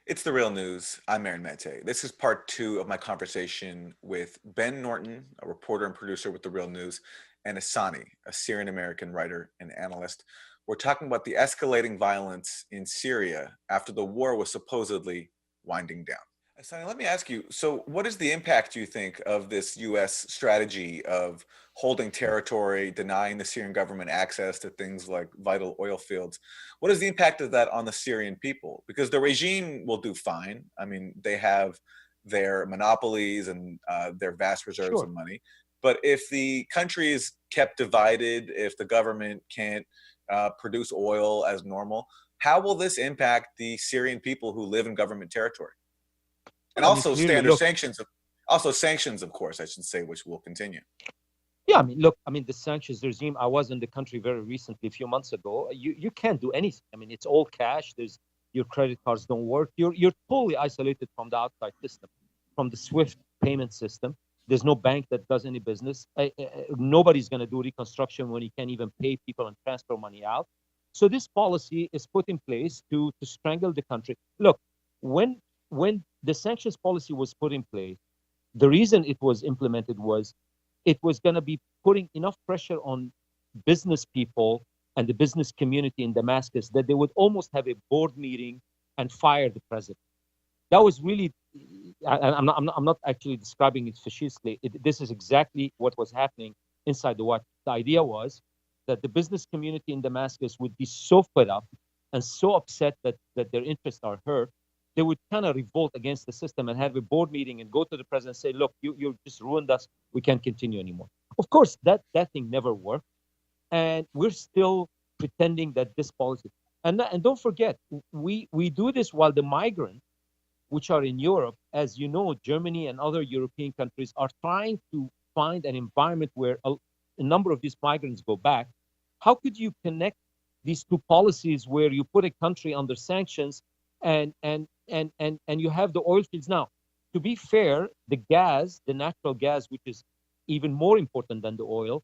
It's the real news. I'm Aaron Mete. This is part two of my conversation with Ben Norton, a reporter and producer with the real news, and Ehsani, a Syrian American writer and analyst. We're talking about the escalating violence in Syria after the war was supposedly winding down. Ehsani, let me ask you, so what is the impact, you think, of this U.S. strategy of holding territory, denying the Syrian government access to things like vital oil fields? What is the impact of that on the Syrian people? Because the regime will do fine. I mean, they have their monopolies and their vast reserves Sure. of money. But if the country is kept divided, if the government can't produce oil as normal, how will this impact the Syrian people who live in government territory? And Well, I mean, also clearly, standard look, sanctions, also sanctions, of course, I should say, which will continue. yeah, I mean, look, I mean, the sanctions regime, I was in the country very recently, a few months ago. You can't do anything. I mean, it's all cash. Your credit cards don't work. You're totally isolated from the outside system, from the SWIFT payment system. There's no bank that does any business. Nobody's going to do reconstruction when you can't even pay people and transfer money out. So this policy is put in place to strangle the country. Look, when the sanctions policy was put in place, the reason it was implemented was it was going to be putting enough pressure on business people and the business community in Damascus that they would almost have a board meeting and fire the president. That was really, I'm not actually describing it facetiously. This is exactly what was happening inside the White House. The idea was that the business community in Damascus would be so fed up and so upset that their interests are hurt, they would kind of revolt against the system and have a board meeting and go to the president and say, look, you just ruined us. We can't continue anymore. Of course, that thing never worked. And we're still pretending that this policy. And don't forget, we do this while the migrants, which are in Europe, as you know, Germany and other European countries are trying to find an environment where a number of these migrants go back. How could you connect these two policies where you put a country under sanctions and you have the oil fields? Now, to be fair, the gas, the natural gas, which is even more important than the oil,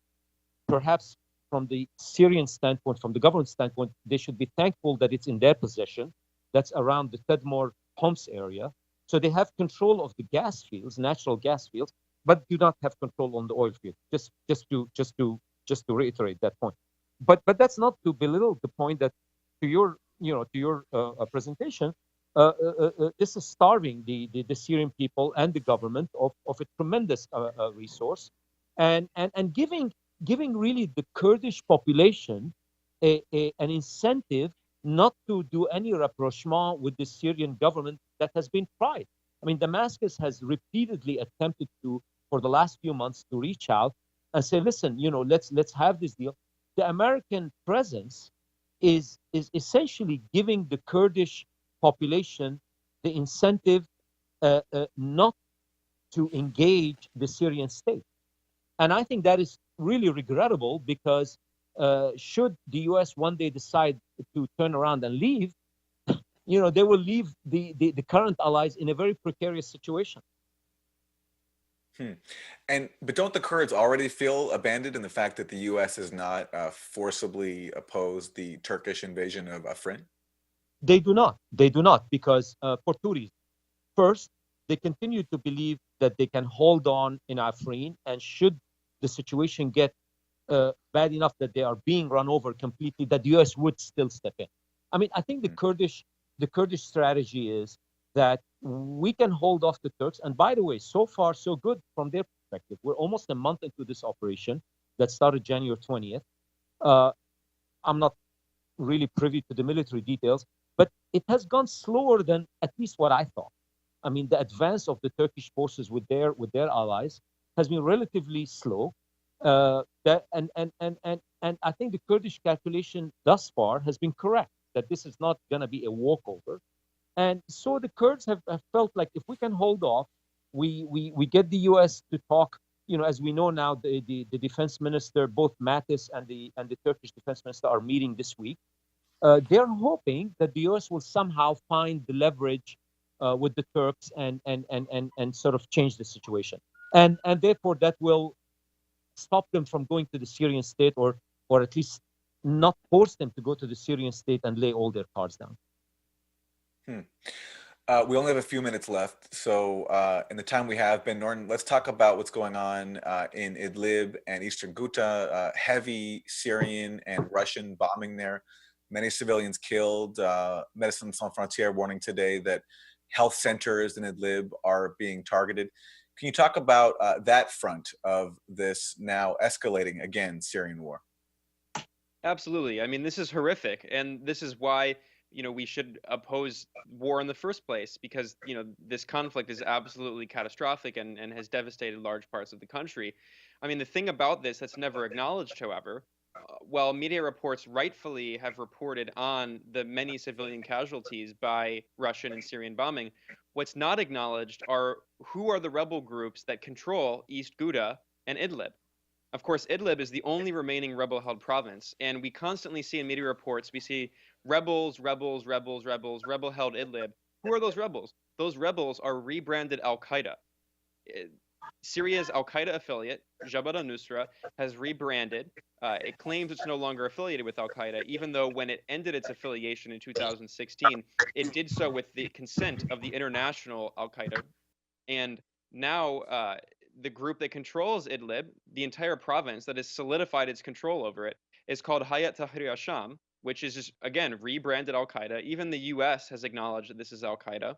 perhaps from the Syrian standpoint, from the government standpoint, they should be thankful that it's in their possession. That's around the Tadmor Homs area. So they have control of the gas fields, natural gas fields, but do not have control on the oil field. Just to reiterate that point. But that's not to belittle the point that to your presentation, this is starving the Syrian people and the government of a tremendous resource, and giving really the Kurdish population an incentive not to do any rapprochement with the Syrian government that has been tried. I mean, Damascus has repeatedly attempted to, for the last few months, to reach out and say, listen, let's have this deal. The American presence is essentially giving the Kurdish population the incentive not to engage the Syrian state. And I think that is really regrettable because should the U.S. one day decide to turn around and leave, they will leave the current allies in a very precarious situation. But don't the Kurds already feel abandoned in the fact that the U.S. has not forcibly opposed the Turkish invasion of Afrin? They do not. They do not because for two reasons. First, they continue to believe that they can hold on in Afrin, and should the situation get bad enough that they are being run over completely, that the U.S. would still step in. I mean, I think the Kurdish strategy is that we can hold off the Turks. And by the way, so far, so good from their perspective. We're almost a month into this operation that started January 20th. I'm not really privy to the military details, but it has gone slower than at least what I thought. I mean, the advance of the Turkish forces with their allies has been relatively slow. And I think the Kurdish calculation thus far has been correct, that this is not going to be a walkover. And so the Kurds have felt like if we can hold off, we get the U.S. to talk. As we know now, the defense minister, both Mattis and the Turkish defense minister are meeting this week. They're hoping that the U.S. will somehow find the leverage with the Turks and sort of change the situation. And therefore that will stop them from going to the Syrian state, or at least not force them to go to the Syrian state and lay all their cards down. We only have a few minutes left, so in the time we have, Ben Norton, let's talk about what's going on in Idlib and Eastern Ghouta. Heavy Syrian and Russian bombing there. Many civilians killed. Medicine Sans Frontières warning today that health centers in Idlib are being targeted. Can you talk about that front of this now escalating again Syrian war? Absolutely. I mean, this is horrific, and this is why, we should oppose war in the first place, because, this conflict is absolutely catastrophic and has devastated large parts of the country. I mean, the thing about this that's never acknowledged, however, while media reports rightfully have reported on the many civilian casualties by Russian and Syrian bombing, what's not acknowledged are who are the rebel groups that control East Ghouta and Idlib. Of course, Idlib is the only remaining rebel-held province, and we constantly see in media reports, we see rebels, rebels, rebels, rebels, rebel-held Idlib. Who are those rebels? Those rebels are rebranded al-Qaeda. Syria's al-Qaeda affiliate, Jabhat al-Nusra, has rebranded. It claims it's no longer affiliated with al-Qaeda, even though when it ended its affiliation in 2016, it did so with the consent of the international al-Qaeda. And now the group that controls Idlib, the entire province that has solidified its control over it, is called Hayat Tahrir al-Sham, which is just, again, rebranded al-Qaeda. Even the US has acknowledged that this is al-Qaeda.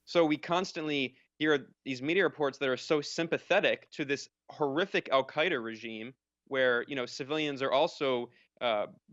So we constantly hear these media reports that are so sympathetic to this horrific al-Qaeda regime where, civilians are also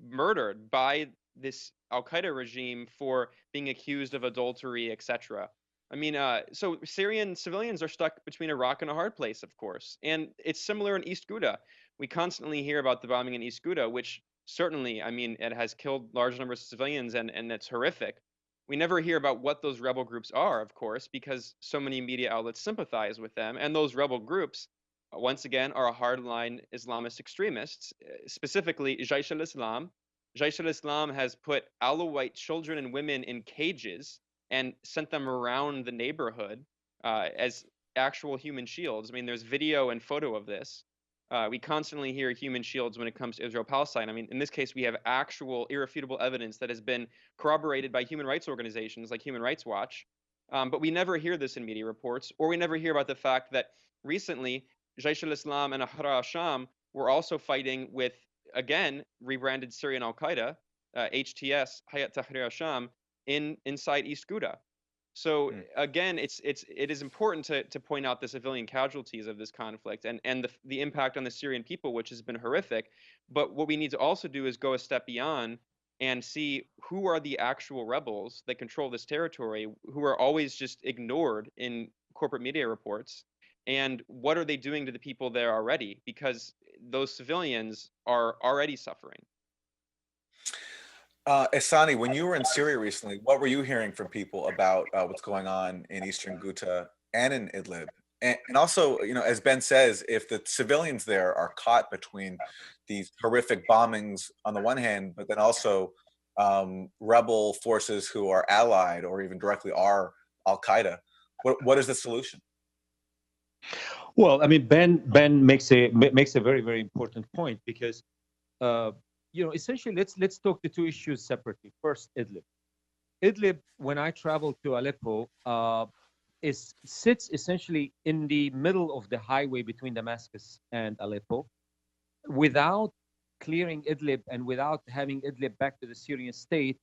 murdered by this al-Qaeda regime for being accused of adultery, etc. I mean, so Syrian civilians are stuck between a rock and a hard place, of course. And it's similar in East Ghouta. We constantly hear about the bombing in East Ghouta, which certainly, I mean, it has killed large numbers of civilians and it's horrific. We never hear about what those rebel groups are, of course, because so many media outlets sympathize with them. And those rebel groups, once again, are hardline Islamist extremists, specifically Jaish al-Islam. Jaish al-Islam has put Alawite children and women in cages and sent them around the neighborhood as actual human shields. I mean, there's video and photo of this. We constantly hear human shields when it comes to Israel-Palestine. I mean, in this case, we have actual irrefutable evidence that has been corroborated by human rights organizations like Human Rights Watch. But we never hear this in media reports, or we never hear about the fact that recently Jaish al-Islam and Ahrar al-Sham were also fighting with, again, rebranded Syrian al-Qaeda, HTS, Hayat Tahrir al-Sham, inside East Ghouta. So again, it is important to point out the civilian casualties of this conflict and the impact on the Syrian people, which has been horrific. But what we need to also do is go a step beyond and see who are the actual rebels that control this territory, who are always just ignored in corporate media reports, and what are they doing to the people there already, because those civilians are already suffering. Ehsani, when you were in Syria recently, what were you hearing from people about what's going on in Eastern Ghouta and in Idlib? And also, as Ben says, if the civilians there are caught between these horrific bombings on the one hand, but then also rebel forces who are allied or even directly are al-Qaeda, what is the solution? Well, I mean, Ben makes a very, very important point, because essentially, let's talk the two issues separately. First, Idlib. Idlib, when I traveled to Aleppo, sits essentially in the middle of the highway between Damascus and Aleppo. Without clearing Idlib and without having Idlib back to the Syrian state,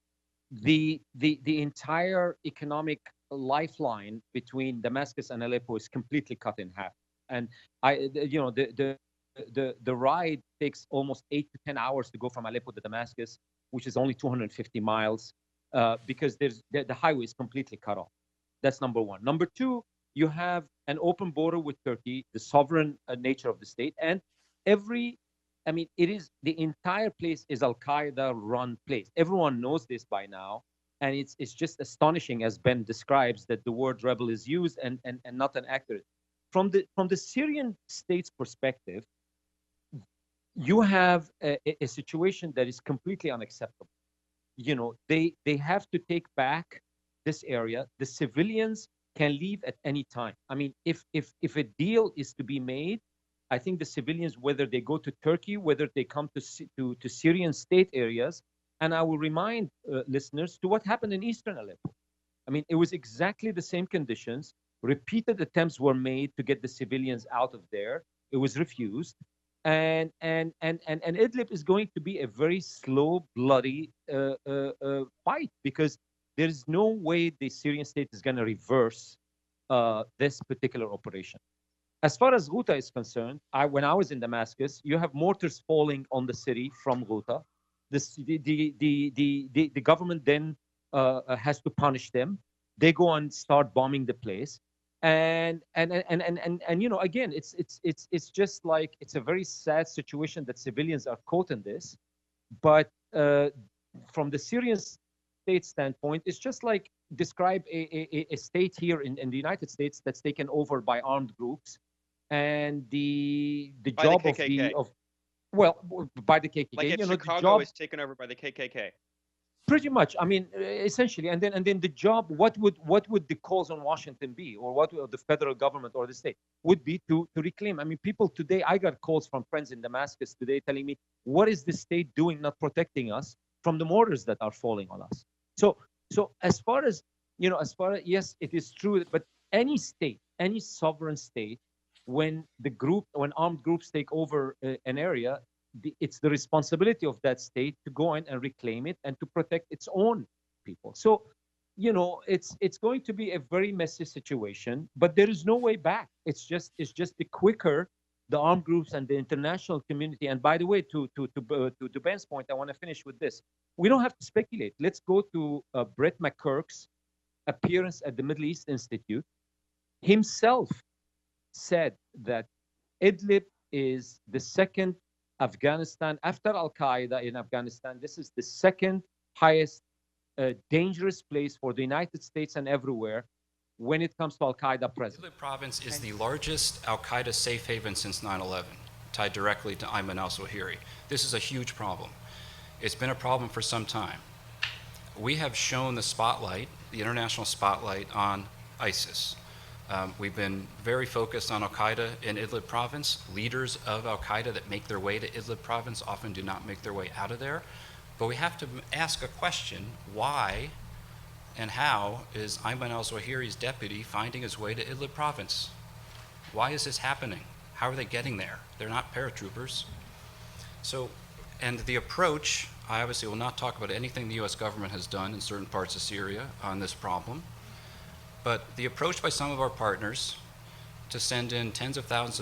the entire economic lifeline between Damascus and Aleppo is completely cut in half. And the ride takes almost 8 to 10 hours to go from Aleppo to Damascus, which is only 250 miles, because the highway is completely cut off. That's number one. Number two, you have an open border with Turkey, the sovereign nature of the state, and the entire place is al-Qaeda run place. Everyone knows this by now, and it's just astonishing, as Ben describes, that the word rebel is used and not an accurate. From the Syrian state's perspective, you have a situation that is completely unacceptable. They have to take back this area. The civilians can leave at any time. I mean, if a deal is to be made, I think the civilians, whether they go to Turkey, whether they come to Syrian state areas, and I will remind listeners to what happened in Eastern Aleppo. I mean, it was exactly the same conditions. Repeated attempts were made to get the civilians out of there. It was refused. And Idlib is going to be a very slow, bloody fight, because there is no way the Syrian state is going to reverse this particular operation. As far as Ghouta is concerned, when I was in Damascus, you have mortars falling on the city from Ghouta. The government then has to punish them. They go and start bombing the place. And you know, again, it's just like, it's a very sad situation that civilians are caught in this. But from the Syrian state standpoint, it's just like describe a state here in the United States that's taken over by armed groups, and the job of the by the KKK. Like if Chicago the job is taken over by the KKK. Pretty much. I mean, essentially, and then the job. What would the calls on Washington be, or what would the federal government or the state would be to reclaim? I mean, people today. I got calls from friends in Damascus today telling me, "What is the state doing, not protecting us from the mortars that are falling on us?" So as far as yes, it is true. But any state, any sovereign state, when armed groups take over an area, it's the responsibility of that state to go in and reclaim it and to protect its own people. So, it's going to be a very messy situation, but there is no way back. It's just the quicker the armed groups and the international community. And by the way, to Ben's point, I want to finish with this. We don't have to speculate. Let's go to Brett McCurk's appearance at the Middle East Institute. Himself said that Idlib is the second Afghanistan, after al-Qaeda in Afghanistan, this is the second highest dangerous place for the United States and everywhere when it comes to al-Qaeda presence. Idlib province is the largest al-Qaeda safe haven since 9/11, tied directly to Ayman al-Zawahiri. This is a huge problem. It's been a problem for some time. We have shown the spotlight, the international spotlight, on ISIS. We've been very focused on al-Qaeda in Idlib province. Leaders of al-Qaeda that make their way to Idlib province often do not make their way out of there. But we have to ask a question: why and how is Ayman al-Zawahiri's deputy finding his way to Idlib province? Why is this happening? How are they getting there? They're not paratroopers. So, and the approach, I obviously will not talk about anything the US government has done in certain parts of Syria on this problem. But the approach by some of our partners to send in tens of thousands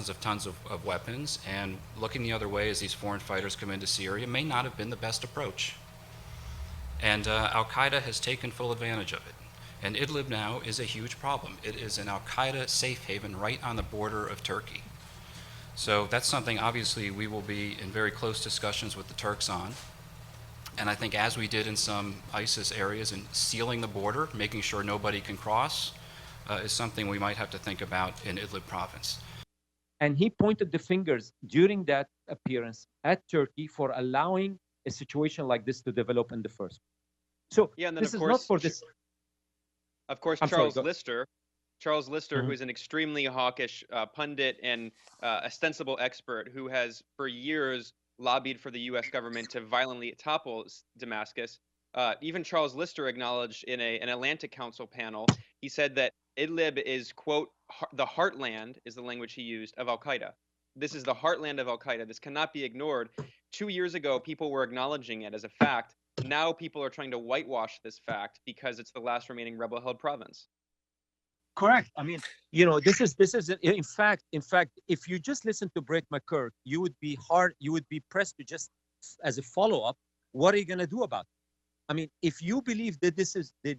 of tons of weapons and looking the other way as these foreign fighters come into Syria may not have been the best approach. And al-Qaeda has taken full advantage of it. And Idlib now is a huge problem. It is an al-Qaeda safe haven right on the border of Turkey. So that's something obviously we will be in very close discussions with the Turks on. And I think as we did in some ISIS areas, in sealing the border, making sure nobody can cross, is something we might have to think about in Idlib province. And he pointed the fingers during that appearance at Turkey for allowing a situation like this to develop in the first place. So yeah, and then this of is course, not for this. Of course, Charles Lister, who is an extremely hawkish pundit and ostensible expert who has for years lobbied for the U.S. government to violently topple Damascus. Even Charles Lister acknowledged in an Atlantic Council panel, he said that Idlib is, quote, the heartland, is the language he used, of al-Qaeda. This is the heartland of al-Qaeda. This cannot be ignored. 2 years ago, people were acknowledging it as a fact. Now people are trying to whitewash this fact because it's the last remaining rebel-held province. Correct. I mean, this is in fact, if you just listen to Brett McCurk, you would be pressed to just, as a follow-up, what are you going to do about it? I mean, if you believe that this is the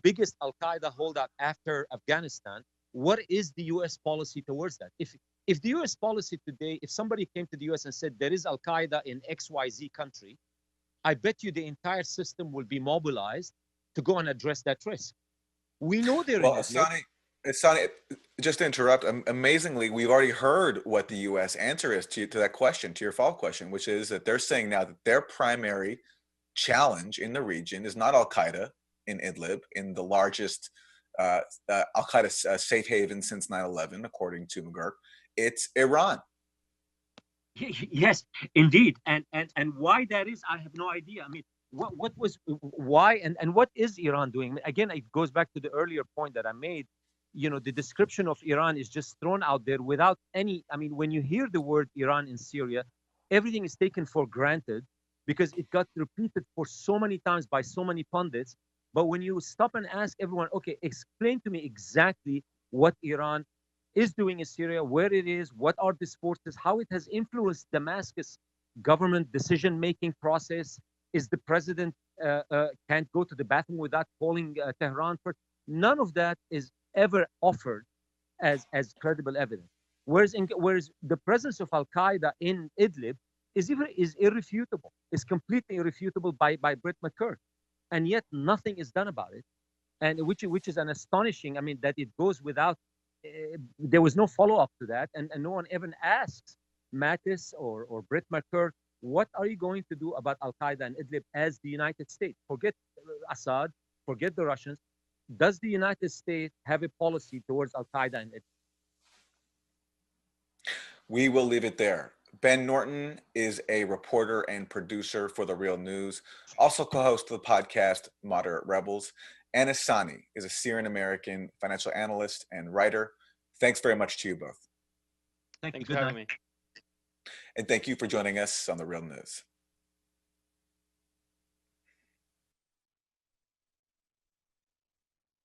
biggest al-Qaeda holdout after Afghanistan, what is the U.S. policy towards that? If the U.S. policy today, if somebody came to the U.S. and said there is al-Qaeda in XYZ country, I bet you the entire system will be mobilized to go and address that risk. We know there is. Well, Ehsani, just to interrupt, amazingly, we've already heard what the U.S. answer is to that question, to your follow-up question, which is that they're saying now that their primary challenge in the region is not al-Qaeda in Idlib, in the largest al-Qaeda safe haven since 9/11, according to McGurk. It's Iran. Yes, indeed. And why that is, I have no idea. I mean, what was why and what is Iran doing? Again, it goes back to the earlier point that I made. The description of Iran is just thrown out there without any. I mean, when you hear the word Iran in Syria, everything is taken for granted because it got repeated for so many times by so many pundits. But when you stop and ask everyone, okay, explain to me exactly what Iran is doing in Syria, where it is, what are these forces, how it has influenced Damascus government decision-making process. Is the president can't go to the bathroom without calling Tehran for? None of that is ever offered as credible evidence. Whereas the presence of Al-Qaeda in Idlib is irrefutable. Is completely irrefutable by Brett McCurk, and yet nothing is done about it, and which is an astonishing. I mean, that it goes without. There was no follow-up to that, and no one even asks Mattis or Brett McCurk, what are you going to do about Al-Qaeda and Idlib as the United States? Forget Assad, forget the Russians. Does the United States have a policy towards Al-Qaeda and Idlib? We will leave it there. Ben Norton is a reporter and producer for The Real News, also co-host of the podcast Moderate Rebels. And Ehsani is a Syrian-American financial analyst and writer. Thanks very much to you both. Thanks for having me. And thank you for joining us on The Real News.